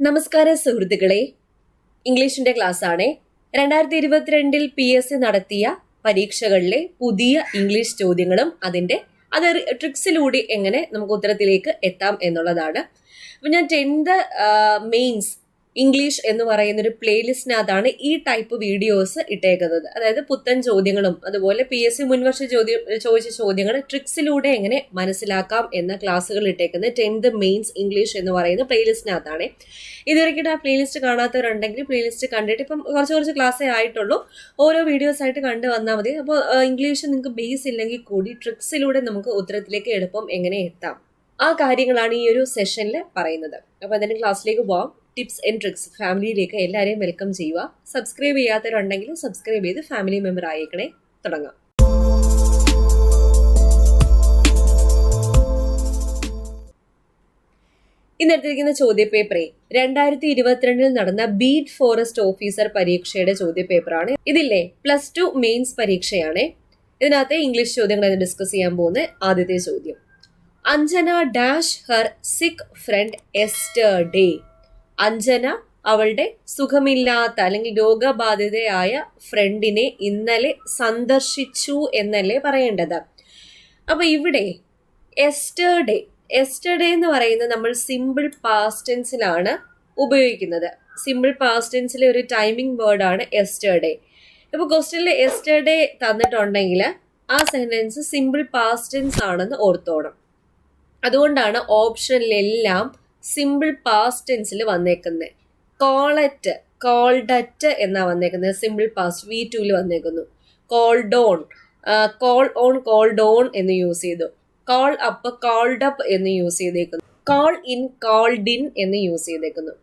നമസ്കാരം സുഹൃത്തുക്കളെ, ഇംഗ്ലീഷിന്റെ ക്ലാസ് ആണ്. 2022 PSC നടത്തിയ പരീക്ഷകളിലെ പുതിയ ഇംഗ്ലീഷ് ചോദ്യങ്ങളും അത് ട്രിക്സിലൂടെ എങ്ങനെ നമുക്ക് ഉത്തരത്തിലേക്ക് എത്താം എന്നുള്ളതാണ്. അപ്പൊ ഞാൻ 10th മെയിൻസ് ഇംഗ്ലീഷ് എന്ന് പറയുന്ന ഒരു പ്ലേലിസ്റ്റിനകത്താണ് ഈ ടൈപ്പ് വീഡിയോസ് ഇട്ടേക്കുന്നത്. അതായത് പുത്തൻ ചോദ്യങ്ങളും അതുപോലെ PSC മുൻവർഷ ചോദിച്ച ചോദ്യങ്ങൾ ട്രിക്സിലൂടെ എങ്ങനെ മനസ്സിലാക്കാം എന്ന ക്ലാസ്സുകൾ ഇട്ടേക്കുന്നത് 10th മെയിൻസ് ഇംഗ്ലീഷ് എന്ന് പറയുന്ന പ്ലേലിസ്റ്റിനകത്താണ്. ഇതുവരെയ്ക്കിട്ട് ആ പ്ലേലിസ്റ്റ് കാണാത്തവരുണ്ടെങ്കിൽ പ്ലേലിസ്റ്റ് കണ്ടിട്ട് ഇപ്പം കുറച്ച് ക്ലാസ്സേ ആയിട്ടുള്ളൂ, ഓരോ വീഡിയോസ് ആയിട്ട് കണ്ടു വന്നാൽ മതി. അപ്പോൾ ഇംഗ്ലീഷ് നിങ്ങൾക്ക് ബേസ് ഇല്ലെങ്കിൽ കൂടി ട്രിക്സിലൂടെ നമുക്ക് ഉത്തരത്തിലേക്ക് എളുപ്പം എങ്ങനെ എത്താം, ആ കാര്യങ്ങളാണ് ഈ ഒരു സെഷനിൽ പറയുന്നത്. അപ്പോൾ അതിന്റെ ക്ലാസ്സിലേക്ക് പോവാം. ടിപ്സ് ആൻഡ് ട്രിക്സ് ഫാമിലിയിലേക്ക് എല്ലാവരെയും വെൽക്കം ചെയ്യുക. സബ്സ്ക്രൈബ് ചെയ്യാത്തവരുണ്ടെങ്കിൽ സബ്സ്ക്രൈബ് ചെയ്ത് ഫാമിലി മെമ്പർ ആയിക്കണേ. തുടങ്ങാം. ഇന്നെടുത്തിരിക്കുന്ന ചോദ്യപേപ്പറെ 2022 നടന്ന ബീറ്റ് ഫോറസ്റ്റ് ഓഫീസർ പരീക്ഷയുടെ ചോദ്യപേപ്പറാണ്. ഇതില്ലേ +2 മെയിൻസ് പരീക്ഷയാണ്. ഇതിനകത്തെ ഇംഗ്ലീഷ് ചോദ്യങ്ങൾ ഡിസ്കസ് ചെയ്യാൻ പോകുന്ന ആദ്യത്തെ ചോദ്യം. അഞ്ജന ഡാഷ് ഹർ സിക്ക് ഫ്രണ്ട് എസ്റ്റർഡേ. അഞ്ജന അവളുടെ സുഖമില്ലാത്ത അല്ലെങ്കിൽ രോഗബാധിതയായ ഫ്രണ്ടിനെ ഇന്നലെ സന്ദർശിച്ചു എന്നല്ലേ പറയേണ്ടത്. അപ്പൊ ഇവിടെ എസ്റ്റർഡേ എന്ന് പറയുന്നത് നമ്മൾ സിമ്പിൾ പാസ്റ്റ് ടെൻസിലാണ് ഉപയോഗിക്കുന്നത്. സിമ്പിൾ പാസ്റ്റ് ടെൻസിലെ ഒരു ടൈമിംഗ് വേർഡാണ് എസ്റ്റർഡേ. ഇപ്പൊ ക്വസ്റ്റ്യനിൽ എസ്റ്റർഡേ തന്നിട്ടുണ്ടെങ്കിൽ ആ സെന്റൻസ് സിമ്പിൾ പാസ്റ്റ് ടെൻസ് ആണെന്ന് ഓർത്തോണം. അതുകൊണ്ടാണ് ഓപ്ഷനിലെല്ലാം സിമ്പിൾ പാസ്റ്റ് ടെൻസിൽ വന്നേക്കുന്നത്. കോളറ്റ്, കോൾഡറ്റ് എന്നാ വന്നേക്കുന്നത്. സിമ്പിൾ പാസ്റ്റ് V2 വന്നേക്കുന്നു. Called on, call on, called on എന്ന് യൂസ് ചെയ്തു. കോൾ അപ്പ്, കോൾഡ് അപ്പ് എന്ന് യൂസ് ചെയ്തേക്കുന്നു. കോൾ ഇൻ, കോൾഡ് ഇൻ എന്ന് യൂസ് ചെയ്തേക്കുന്നു.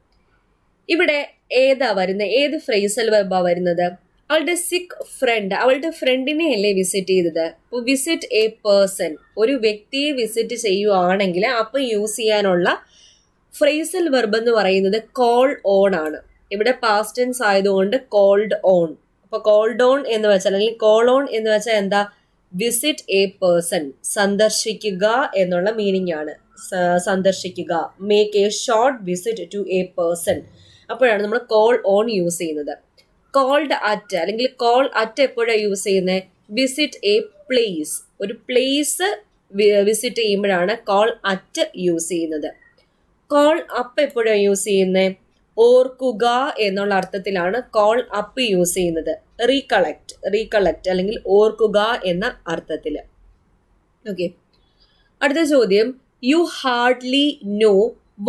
ഇവിടെ ഏതാ വരുന്നത്? ഏത് ഫ്രേസൽ വെർബാ വരുന്നത്? അവളുടെ സിക്ക് ഫ്രണ്ട്, അവളുടെ ഫ്രണ്ടിനെ അല്ലേ വിസിറ്റ് ചെയ്തത്. അപ്പോൾ വിസിറ്റ് എ പേഴ്സൺ, ഒരു വ്യക്തിയെ വിസിറ്റ് ചെയ്യുവാണെങ്കിൽ അപ്പൊ യൂസ് ചെയ്യാനുള്ള ഫ്രേസൽ വെർബ് എന്ന് പറയുന്നത് കോൾ ഓൺ ആണ്. ഇവിടെ പാസ്റ്റ് ടെൻസ് ആയതുകൊണ്ട് കോൾഡ് ഓൺ. അപ്പൊ കോൾഡ് ഓൺ എന്ന് വെച്ചാൽ അല്ലെങ്കിൽ കോൾ ഓൺ എന്ന് വെച്ചാൽ എന്താ? വിസിറ്റ് എ പേഴ്സൺ, സന്ദർശിക്കുക എന്നുള്ള മീനിങ് ആണ്. സന്ദർശിക്കുക, make a short visit to a person. അപ്പോഴാണ് നമ്മൾ കോൾ ഓൺ യൂസ് ചെയ്യുന്നത്. കോൾഡ് അറ്റ് അല്ലെങ്കിൽ കോൾ അറ്റ് എപ്പോഴാണ് യൂസ് ചെയ്യുന്നത്? വിസിറ്റ് എ പ്ലേസ്, ഒരു പ്ലേസ് വിസിറ്റ് ചെയ്യുമ്പോഴാണ് കോൾ അറ്റ് യൂസ് ചെയ്യുന്നത്. കോൾ അപ്പ് എപ്പോഴാണ് യൂസ് ചെയ്യുന്നത്? ഓർക്കുക എന്നുള്ള അർത്ഥത്തിലാണ് കോൾ അപ്പ് യൂസ് ചെയ്യുന്നത്. റീകളക്ട് അല്ലെങ്കിൽ ഓർക്കുക എന്ന അർത്ഥത്തിൽ. ഓക്കെ, അടുത്ത ചോദ്യം. You hardly know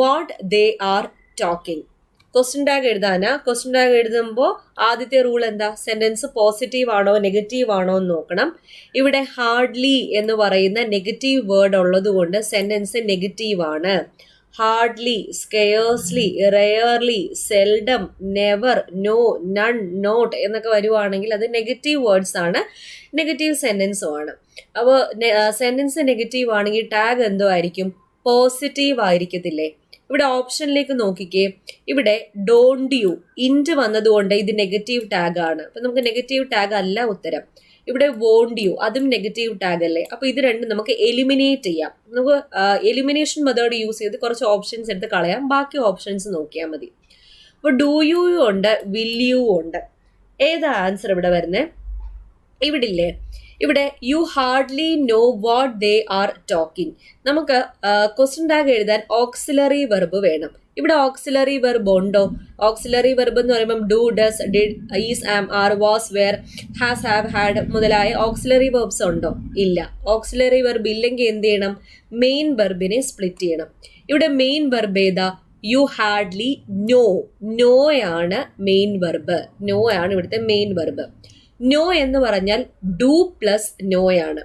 what they are talking. Question tag എഴുതാനാ. ക്വസ്റ്റ്യൻ ടാഗ് എഴുതുമ്പോൾ ആദ്യത്തെ റൂൾ എന്താ? സെന്റൻസ് പോസിറ്റീവ് ആണോ നെഗറ്റീവ് ആണോ എന്ന് നോക്കണം. ഇവിടെ ഹാർഡ്ലി എന്ന് പറയുന്ന നെഗറ്റീവ് വേർഡ് ഉള്ളത് കൊണ്ട് സെന്റൻസ് നെഗറ്റീവ് ആണ്. Hardly, scarcely, rarely, seldom, never, no, none, not എന്നൊക്കെ വരുവാണെങ്കിൽ അത് നെഗറ്റീവ് വേർഡ്സ് ആണ്, നെഗറ്റീവ് സെന്റൻസും ആണ്. അപ്പോൾ സെന്റൻസ് നെഗറ്റീവ് ആണെങ്കിൽ ടാഗ് എന്തോ ആയിരിക്കും? പോസിറ്റീവ് ആയിരിക്കത്തില്ലേ? ഇവിടെ ഓപ്ഷനിലേക്ക് നോക്കിക്കേ. ഇവിടെ ഡോണ്ട് യു, ഇൻറ്റ് വന്നതുകൊണ്ട് ഇത് നെഗറ്റീവ് ടാഗ് ആണ്. അപ്പൊ നമുക്ക് നെഗറ്റീവ് ടാഗ് അല്ല ഉത്തരം. ഇവിടെ വോണ്ട് യു, അതും നെഗറ്റീവ് ടാഗ് അല്ലേ. അപ്പൊ ഇത് രണ്ടും നമുക്ക് എലിമിനേറ്റ് ചെയ്യാം. നമുക്ക് എലിമിനേഷൻ മെത്തേഡ് യൂസ് ചെയ്ത് കുറച്ച് ഓപ്ഷൻസ് എടുത്ത് കളയാം, ബാക്കി ഓപ്ഷൻസ് നോക്കിയാൽ മതി. അപ്പൊ ഡു യു ഉണ്ട്, വിൽ യു ഉണ്ട്. ഏതാ ആൻസർ ഇവിടെ വരുന്നത്? ഇവിടെ ഇല്ലേ, ഇവിടെ you hardly know what they are talking. നമുക്ക് ക്വസ്റ്റ്യൻ ടാഗ് എഴുതാൻ ഓക്സിലറി വെർബ് വേണം. ഇവിടെ ഓക്സിലറി വെർബ് ഉണ്ടോ? ഓക്സിലറി വെർബ് എന്ന് പറയുമ്പോൾ do, does, did, is, am, are, was, were, has, have, had മുതലായ ഓക്സിലറി വെർബ്സ് ഉണ്ടോ? ഇല്ല. ഓക്സിലറി വെർബ് ഇല്ലെങ്കിൽ എന്ത് ചെയ്യണം? മെയിൻ വെർബിനെ സ്പ്ലിറ്റ് ചെയ്യണം. ഇവിടെ മെയിൻ വെർബ് ഏതാ? You hardly know. നോയാണ് മെയിൻ വെർബ്. നോ ആണ് ഇവിടുത്തെ മെയിൻ വെർബ്. നോ എന്ന് പറഞ്ഞാൽ ഡു പ്ലസ് നോയാണ്.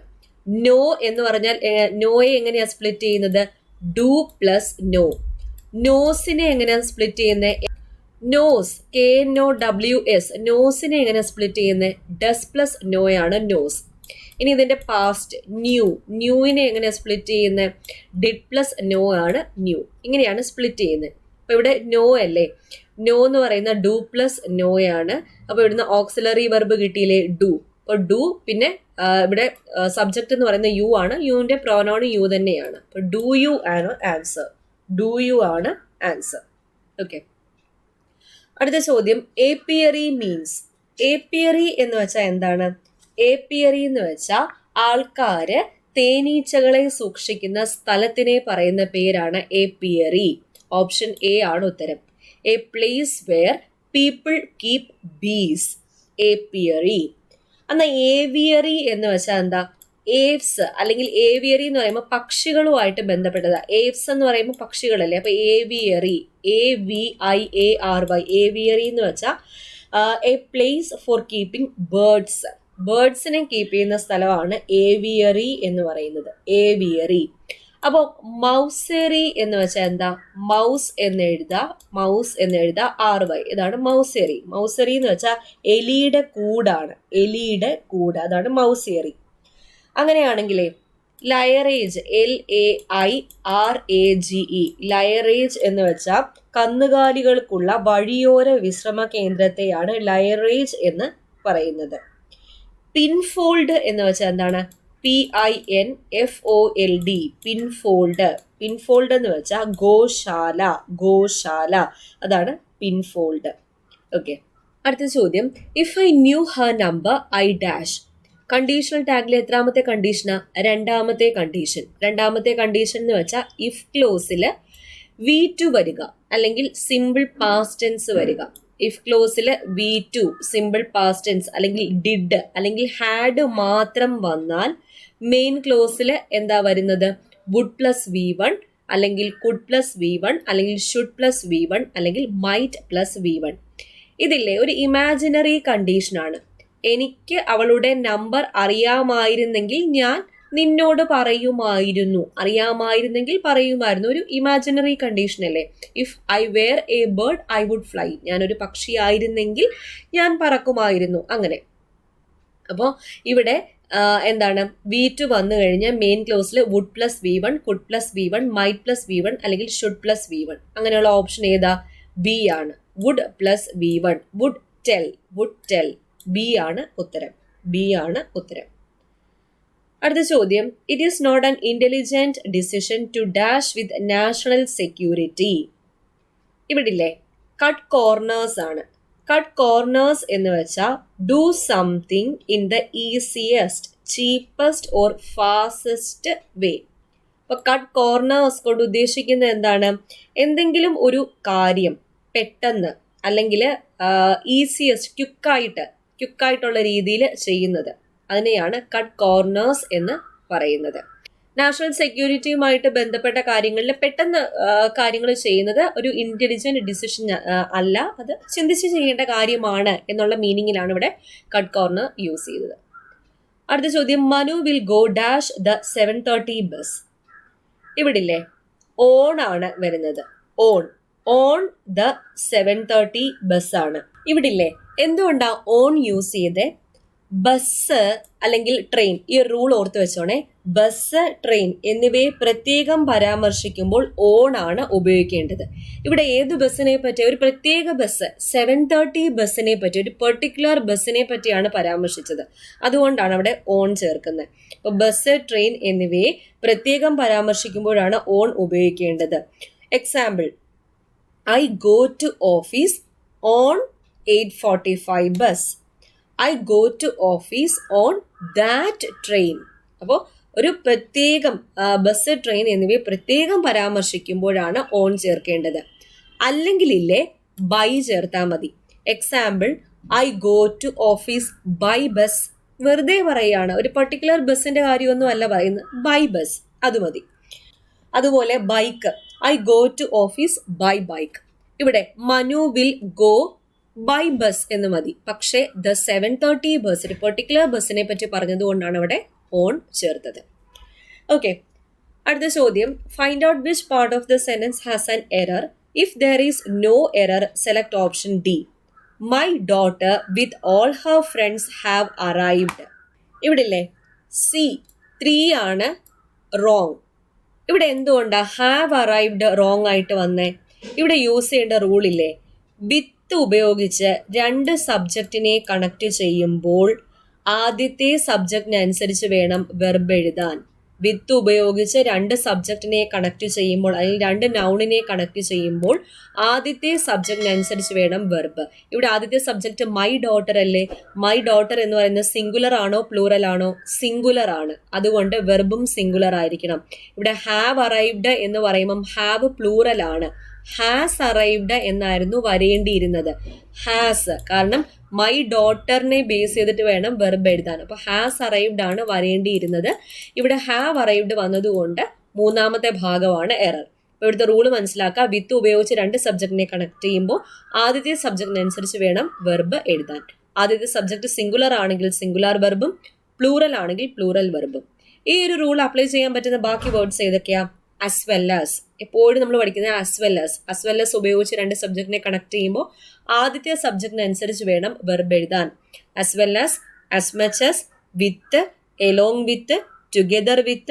നോ എന്ന് പറഞ്ഞാൽ നോയെ എങ്ങനെയാ സ്പ്ലിറ്റ് ചെയ്യുന്നത്? Do plus no. നോസിനെ എങ്ങനെയാ സ്പ്ലിറ്റ് ചെയ്യുന്നത്? Nose, KNOWS. നോസിനെ എങ്ങനെയാ സ്പ്ലിറ്റ് ചെയ്യുന്നത്? ഡസ് പ്ലസ് നോയാണ് നോസ്. ഇനി ഇതിന്റെ പാസ്റ്റ് ന്യൂ, ന്യൂവിനെ എങ്ങനെയാ സ്പ്ലിറ്റ് ചെയ്യുന്നത്? ഡിഡ് പ്ലസ് നോ ആണ് ന്യൂ. ഇങ്ങനെയാണ് സ്പ്ലിറ്റ് ചെയ്യുന്നത്. അപ്പൊ ഇവിടെ നോ അല്ലേ, നോ എന്ന് പറയുന്ന ഡു പ്ലസ് നോയാണ്. അപ്പൊ ഇവിടുന്ന് ഓക്സിലറി വെർബ് കിട്ടിയില്ലേ? ഡു. അപ്പൊ ഡു, പിന്നെ ഇവിടെ സബ്ജക്റ്റ് എന്ന് പറയുന്ന യു ആണ്. യുവിന്റെ പ്രോനൗൺ യു തന്നെയാണ്. അപ്പൊ ഡു യു ആണ് ആൻസർ. ഡു യു ആണ് ആൻസർ. ഓക്കെ, അടുത്ത ചോദ്യം ഏപ്പിയറി മീൻസ്. ഏപ്പിയറി എന്ന് വെച്ചാൽ എന്താണ്? ഏപ്പിയറി എന്ന് വെച്ചാൽ ആൾക്കാര് തേനീച്ചകളെ സൂക്ഷിക്കുന്ന സ്ഥലത്തിനെ പറയുന്ന പേരാണ് ഏപ്പിയറി. ഓപ്ഷൻ എ ആണ് ഉത്തരം. A place where people keep bees. Apiary. എന്നാൽ ഏവിയറി എന്ന് വെച്ചാൽ എന്താ? ഏവ്സ് അല്ലെങ്കിൽ ഏവിയറി എന്ന് പറയുമ്പോൾ പക്ഷികളുമായിട്ട് ബന്ധപ്പെട്ടതാ. ഏവ്സ് എന്ന് പറയുമ്പോൾ പക്ഷികളല്ലേ, അപ്പൊ ഏവിയറി, AVIARY, ഏവിയറി എന്ന് വെച്ചാൽ a place for keeping birds. ബേർഡ്സിനെ കീപ്പ് ചെയ്യുന്ന സ്ഥലമാണ് ഏവിയറി എന്ന് പറയുന്നത്. ഏവിയറി. അപ്പോൾ മൗസറി എന്ന് വെച്ചാൽ എന്താ? മൗസ് എന്ന് എഴുതാ RY. ഇതാണ് മൗസറി. മൗസറി എന്ന് വെച്ചാൽ എലിയുടെ കൂടാണ്. എലിയുടെ കൂട്, അതാണ് മൗസറി. അങ്ങനെയാണെങ്കിലേ ലയറേജ്, LAIRAGE, ലയറേജ് എന്ന് വെച്ചാൽ കന്നുകാലികൾക്കുള്ള വഴിയോര വിശ്രമ കേന്ദ്രത്തെയാണ് ലയറേജ് എന്ന് പറയുന്നത്. പിൻഫോൾഡ് എന്ന് വെച്ചാൽ എന്താണ്? PINFOLD, പിൻഫോൾഡ്. പിൻഫോൾഡ് എന്ന് വെച്ചാൽ ഗോശാല, അതാണ് പിൻഫോൾഡ്. ഓക്കെ. അടുത്ത ചോദ്യം, if I knew her number I dash. Conditional ടാഗിലെ എത്രാമത്തെ കണ്ടീഷനാ? രണ്ടാമത്തെ കണ്ടീഷൻ. രണ്ടാമത്തെ കണ്ടീഷൻ എന്ന് വെച്ചാൽ ഇഫ് ക്ലോസിൽ V2 വരിക അല്ലെങ്കിൽ സിമ്പിൾ പാസ്റ്റ് ടെൻസ് വരിക. ഇഫ് ക്ലോസിൽ V2 സിമ്പിൾ പാസ്റ്റ് ടെൻസ് അല്ലെങ്കിൽ ഡിഡ് അല്ലെങ്കിൽ ഹാഡ് മാത്രം വന്നാൽ മെയിൻ ക്ലോസിൽ എന്താ വരുന്നത്? വുഡ് പ്ലസ് V1 അല്ലെങ്കിൽ കുഡ് പ്ലസ് V1 അല്ലെങ്കിൽ ഷുഡ് പ്ലസ് V1 അല്ലെങ്കിൽ മൈറ്റ് പ്ലസ് V1. ഇതില്ലേ ഒരു ഇമാജിനറി കണ്ടീഷനാണ്. എനിക്ക് അവളുടെ നമ്പർ അറിയാമായിരുന്നെങ്കിൽ ഞാൻ നിന്നോട് പറയുമായിരുന്നു. ഒരു ഇമാജിനറി കണ്ടീഷൻ അല്ലേ. If I were a bird I would fly. ഞാനൊരു പക്ഷിയായിരുന്നെങ്കിൽ ഞാൻ പറക്കുമായിരുന്നു. അങ്ങനെ. അപ്പോൾ ഇവിടെ എന്താണ്? V2 വന്നു കഴിഞ്ഞാൽ മെയിൻ ക്ലോസിൽ would plus V1, could plus V1, might plus V1 അല്ലെങ്കിൽ ഷുഡ് പ്ലസ് V1. അങ്ങനെയുള്ള ഓപ്ഷൻ ഏതാ? ബി ആണ്. Would plus V1, would tell. B ആണ് ഉത്തരം. അടുത്ത ചോദ്യം, it is not an intelligent decision to dash with national security. ഇവിടില്ലേ cut corners ആണ്. കട്ട് കോർണേഴ്സ് എന്ന് വെച്ചാൽ do something in the easiest, cheapest or fastest way. അപ്പൊ കട്ട് കോർണേഴ്സ് കൊണ്ട് ഉദ്ദേശിക്കുന്നത് എന്താണ്? എന്തെങ്കിലും ഒരു കാര്യം പെട്ടെന്ന് അല്ലെങ്കിൽ ഈസിയസ്റ്റ്, ക്വിക്കായിട്ടുള്ള രീതിയിൽ ചെയ്യുന്നത്, അതിനെയാണ് കട്ട് കോർണേഴ്സ് എന്ന് പറയുന്നത്. നാഷണൽ സെക്യൂരിറ്റിയുമായിട്ട് ബന്ധപ്പെട്ട കാര്യങ്ങളിൽ പെട്ടെന്ന് കാര്യങ്ങൾ ചെയ്യുന്നത് ഒരു ഇന്റലിജന്റ് ഡിസിഷൻ അല്ല, അത് ചിന്തിച്ച് ചെയ്യേണ്ട കാര്യമാണ് എന്നുള്ള മീനിങ്ങിലാണ് ഇവിടെ കട്ട് കോർണർ യൂസ് ചെയ്തത്. അടുത്ത ചോദ്യം, Manu will go dash the 7:30 bus. ഇവിടില്ലേ ഓൺ ആണ് വരുന്നത്. ഓൺ ദ 7:30 ബസ് ആണ്. ഇവിടില്ലേ എന്തുകൊണ്ടാ ഓൺ യൂസ് ചെയ്തേ? ബസ് അല്ലെങ്കിൽ ട്രെയിൻ, ഈ റൂൾ ഓർത്ത് വെച്ചോണേ. ബസ്, ട്രെയിൻ എന്നിവയെ പ്രത്യേകം പരാമർശിക്കുമ്പോൾ ഓൺ ആണ് ഉപയോഗിക്കേണ്ടത്. ഇവിടെ ഏത് ബസ്സിനെ പറ്റി? ഒരു പ്രത്യേക ബസ്, 7:30 ബസ്സിനെ പറ്റി, ഒരു പെർട്ടിക്കുലർ ബസ്സിനെ പറ്റിയാണ് പരാമർശിച്ചത്. അതുകൊണ്ടാണ് അവിടെ ഓൺ ചേർക്കുന്നത്. അപ്പൊ ബസ്, ട്രെയിൻ എന്നിവയെ പ്രത്യേകം പരാമർശിക്കുമ്പോഴാണ് ഓൺ ഉപയോഗിക്കേണ്ടത്. Example, I go to office on 8:45 bus. I go to office on that train. അപ്പോൾ ഒരു പ്രത്യേകം ബസ്, ട്രെയിൻ എന്നിവയെ പ്രത്യേകം പരാമർശിക്കുമ്പോഴാണ് ഓൺ ചേർക്കേണ്ടത്. അല്ലെങ്കിൽ ഇല്ലേ ബൈ ചേർത്താൽ മതി. Example, I go to office by bus. വെറുതെ പറയുകയാണ്, ഒരു പർട്ടിക്കുലർ ബസ്സിന്റെ കാര്യമൊന്നും അല്ല പറയുന്നത്, ബൈ ബസ്, അത് മതി. അതുപോലെ bike, I go to office by bike. ഇവിടെ Manu will go by bus എന്ന് മതി. പക്ഷേ ദ 7:30 ബസ്, ഒരു പെർട്ടിക്കുലർ ബസ്സിനെ പറ്റി പറഞ്ഞതുകൊണ്ടാണ് അവിടെ ഓൺ ചേർത്തത്. ഓക്കെ. അടുത്ത ചോദ്യം, find out which part of the sentence has an error. If there is no error select option D. My daughter with all her friends have arrived. ഇവിടെ ഇല്ലേ C3 ആണ് റോങ്. ഇവിടെ എന്തുകൊണ്ടാ ഹാവ് അറൈവ്ഡ് റോങ് ആയിട്ട് വന്നേ? ഇവിടെ use ചെയ്യേണ്ട റൂളില്ലേ, വിത്ത് ഉപയോഗിച്ച് രണ്ട് സബ്ജക്റ്റിനെ കണക്ട് ചെയ്യുമ്പോൾ ആദ്യത്തെ സബ്ജക്റ്റിനനുസരിച്ച് വേണം വെർബ് എഴുതാൻ. വിത്ത് ഉപയോഗിച്ച് രണ്ട് സബ്ജക്റ്റിനെ കണക്ട് ചെയ്യുമ്പോൾ അല്ലെങ്കിൽ രണ്ട് നൗണിനെ കണക്ട് ചെയ്യുമ്പോൾ ആദ്യത്തെ സബ്ജക്റ്റിനനുസരിച്ച് വേണം വെർബ്. ഇവിടെ ആദ്യത്തെ സബ്ജക്റ്റ് മൈ ഡോട്ടർ അല്ലേ? മൈ ഡോട്ടർ എന്ന് പറയുന്നത് സിംഗുലർ ആണോ പ്ലൂറൽ ആണോ? സിംഗുലർ ആണ്. അതുകൊണ്ട് വെർബും സിംഗുലർ ആയിരിക്കണം. ഇവിടെ ഹാവ് അറൈവ്ഡ് എന്ന് പറയുമ്പം ഹാവ് പ്ലൂറൽ ആണ്. ഹാസ് അറൈവ്ഡ് എന്നായിരുന്നു വരേണ്ടിയിരുന്നത്. ഹാസ്, കാരണം മൈ ഡോട്ടറിനെ ബേസ് ചെയ്തിട്ട് വേണം വെർബ് എഴുതാൻ. അപ്പൊ ഹാസ് അറൈവ്ഡ് ആണ് വരേണ്ടിയിരുന്നത്. ഇവിടെ ഹാവ് അറൈവ്ഡ് വന്നതുകൊണ്ട് മൂന്നാമത്തെ ഭാഗമാണ് എറർ. അപ്പൊ ഇവിടുത്തെ റൂള് മനസ്സിലാക്കുക. വിത്ത് ഉപയോഗിച്ച് രണ്ട് സബ്ജക്റ്റിനെ കണക്ട് ചെയ്യുമ്പോൾ ആദ്യത്തെ സബ്ജക്റ്റിനനുസരിച്ച് വേണം വെർബ് എഴുതാൻ. ആദ്യത്തെ സബ്ജക്ട് സിംഗുലർ ആണെങ്കിൽ സിംഗുലർ വെർബും പ്ലൂറൽ ആണെങ്കിൽ പ്ലൂറൽ വെർബും. ഈ ഒരു റൂൾ അപ്ലൈ ചെയ്യാൻ പറ്റുന്ന ബാക്കി വേർഡ്സ് ഏതൊക്കെയാ? as well as. എപ്പോഴും നമ്മൾ പഠിക്കുന്നത് as well as ഉപയോഗിച്ച് രണ്ട് സബ്ജക്റ്റിനെ കണക്ട് ചെയ്യുമ്പോൾ ആദ്യത്തെ സബ്ജക്റ്റിനനുസരിച്ച് വേണം വെർബ് എഴുതാൻ. as well as much as, with, along with, together with,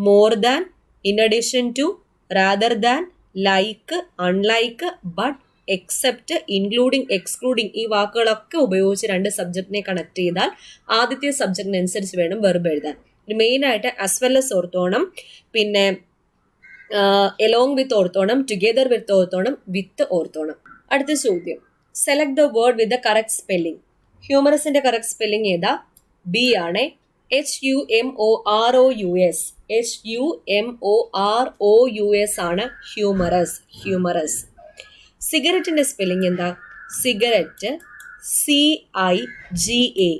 more than, in addition to, rather than, like, unlike, but, except, including, excluding ഈ വാക്കുകളൊക്കെ ഉപയോഗിച്ച് രണ്ട് സബ്ജക്റ്റിനെ കണക്ട് ചെയ്താൽ ആദ്യത്തെ സബ്ജക്റ്റിനനുസരിച്ച് വേണം വെർബ് എഴുതാൻ. മെയിനായിട്ട് as well as ഓർത്തോണം, പിന്നെ എലോങ് വിത്ത് ഓർത്തോണം, ടുഗെദർ വിത്ത് ഓർത്തോണം, വിത്ത് ഓർത്തോണം. അടുത്ത ചോദ്യം, select the word with the correct spelling. ഹ്യൂമറസിന്റെ കറക്റ്റ് സ്പെല്ലിംഗ് ഏതാ? ബി ആണ്. HUMOROUS. HUMOROUS ആണ് ഹ്യൂമറസ്. ഹ്യൂമറസ്. സിഗരറ്റിന്റെ സ്പെല്ലിംഗ് എന്താ? സിഗരറ്റ്, CIGA,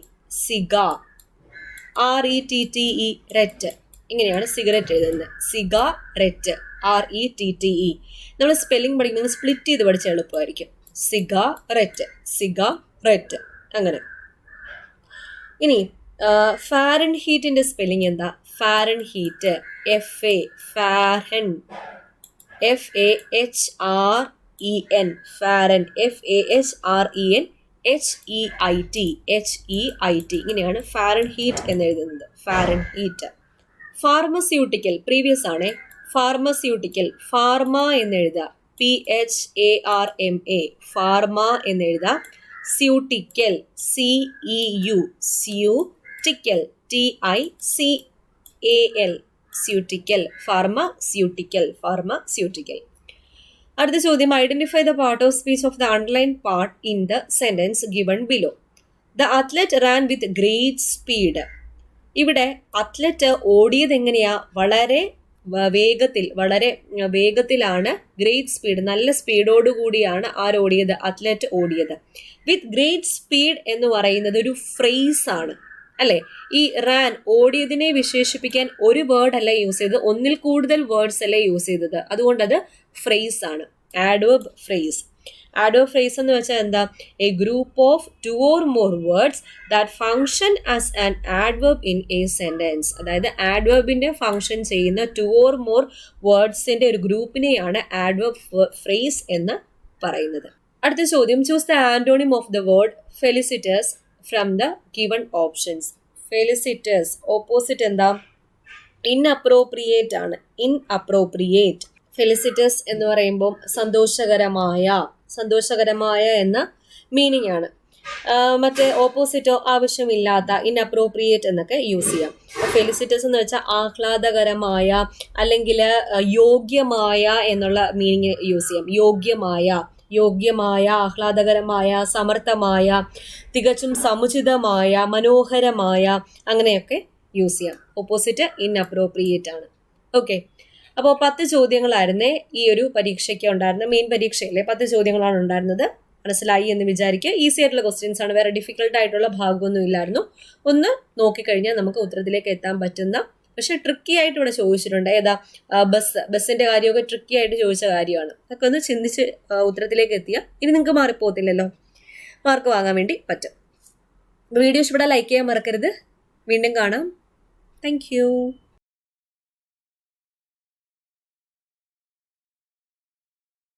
സിഗാ. RETTE, റെറ്റ്. ഇങ്ങനെയാണ് സിഗരറ്റ് എഴുതുന്നത്. Cigarette, RETTE. നമ്മൾ സ്പെല്ലിംഗ് പഠിക്കുന്നത് സ്പ്ലിറ്റ് ചെയ്ത് പഠിച്ച എളുപ്പമായിരിക്കും. സിഗാറെറ്റ്, സിഗാറെറ്റ്, അങ്ങനെ. ഇനി ഫാരൻഹീറ്റിന്റെ സ്പെല്ലിംഗ് എന്താ? ഫാരൻഹീറ്റ്, FAREN, FAHREN, ഫാരൻ, FAHREN, HEIT, ഇങ്ങനെയാണ് ഫാരൻഹീറ്റ് എന്ന് എഴുതുന്നത്. ഫാരൻഹീറ്റ്. ഫാർമസ്യൂട്ടിക്കൽ പ്രീവിയസ് ആണ്. ഫാർമസ്യൂട്ടിക്കൽ, ഫാർമ എന്ന് എഴുതുക. PHARMA, ഫാർമ എന്ന് എഴുതുക. സ്യൂട്ടിക്കൽ, CEU, സ്യൂട്ടിക്കൽ, TICAL, സ്യൂട്ടിക്കൽ. Pharmaceutical, pharmaceutical. അടുത്ത ചോദ്യം, identify the part of speech of the underline part in the sentence given below. The athlete ran with great speed. ഇവിടെ അത്ലറ്റ് ഓടിയത് എങ്ങനെയാ? വളരെ വേഗത്തിലാണ്. ഗ്രേറ്റ് സ്പീഡ്, നല്ല സ്പീഡോടുകൂടിയാണ് ആരോടിയത്? അത്ലറ്റ് ഓടിയത്. വിത്ത് ഗ്രേറ്റ് സ്പീഡ് എന്ന് പറയുന്നത് ഒരു ഫ്രേസ് ആണ് അല്ലെ? ഈ റാൻ, ഓടിയതിനെ വിശേഷിപ്പിക്കാൻ ഒരു വേർഡ് അല്ല യൂസ് ചെയ്തത്, ഒന്നിൽ കൂടുതൽ വേർഡ്സ് അല്ലേ യൂസ് ചെയ്തത്. അതുകൊണ്ടത് ഫ്രേസ് ആണ്. Adverb phrase. ആഡ്വർബ് ഫ്രേസ് എന്ന് വെച്ചാൽ എന്താ? A group of 2 or more words that function as an adverb in a sentence. അതായത് ആഡ്വർബിന്റെ ഫംഗ്ഷൻ ചെയ്യുന്ന 2 or more വേർഡ്സിന്റെ ഒരു ഗ്രൂപ്പിനെയാണ് ആഡ്വർബ് ഫ്രേസ് എന്ന് പറയുന്നത്. അടുത്ത ചോദ്യം, choose the antonym of the word felicitous from the given options. Felicitous opposite എന്താ? Inappropriate ആണ്. Inappropriate. Felicitous എന്ന് പറയുമ്പോൾ സന്തോഷകരമായ എന്ന മീനിങ് ആണ്. മറ്റേ ഓപ്പോസിറ്റോ ആവശ്യമില്ലാത്ത, ഇൻഅപ്രോപ്രിയേറ്റ് എന്നൊക്കെ യൂസ് ചെയ്യാം. ഫെലിസിറ്റസ് എന്ന് വെച്ചാൽ ആഹ്ലാദകരമായ അല്ലെങ്കിൽ യോഗ്യമായ എന്നുള്ള മീനിങ് യൂസ് ചെയ്യാം. യോഗ്യമായ, ആഹ്ലാദകരമായ, സമർത്ഥമായ, തികച്ചും സമുചിതമായ, മനോഹരമായ, അങ്ങനെയൊക്കെ യൂസ് ചെയ്യാം. ഓപ്പോസിറ്റ് ഇൻഅപ്രോപ്രിയേറ്റ് ആണ്. ഓക്കെ, അപ്പോൾ 10 ചോദ്യങ്ങളായിരുന്നേ ഈ ഒരു പരീക്ഷയ്ക്ക് ഉണ്ടായിരുന്നത്. മെയിൻ പരീക്ഷയിലെ 10 ചോദ്യങ്ങളാണ് ഉണ്ടായിരുന്നത്. മനസ്സിലായി എന്ന് വിചാരിക്കുക. ഈസി ആയിട്ടുള്ള ക്വസ്റ്റ്യൻസ് ആണ്, വേറെ ഡിഫിക്കൽട്ട് ആയിട്ടുള്ള ഭാഗമൊന്നും ഇല്ലായിരുന്നു. ഒന്ന് നോക്കിക്കഴിഞ്ഞാൽ നമുക്ക് ഉത്തരത്തിലേക്ക് എത്താൻ പറ്റുന്ന, പക്ഷെ ട്രിക്കി ആയിട്ട് ഇവിടെ ചോദിച്ചിട്ടുണ്ട്. ഏതാ? ബസ്സിന്റെ കാര്യമൊക്കെ ട്രിക്കി ആയിട്ട് ചോദിച്ച കാര്യമാണ്. അതൊക്കെ ഒന്ന് ചിന്തിച്ച് ഉത്തരത്തിലേക്ക് എത്തിയാൽ ഇനി നിങ്ങൾക്ക് മാറിപ്പോകത്തില്ലല്ലോ, മാർക്ക് വാങ്ങാൻ വേണ്ടി പറ്റും. വീഡിയോ ഇഷ്ടപ്പെട്ടാൽ ലൈക്ക് ചെയ്യാൻ മറക്കരുത്. വീണ്ടും കാണാം. താങ്ക്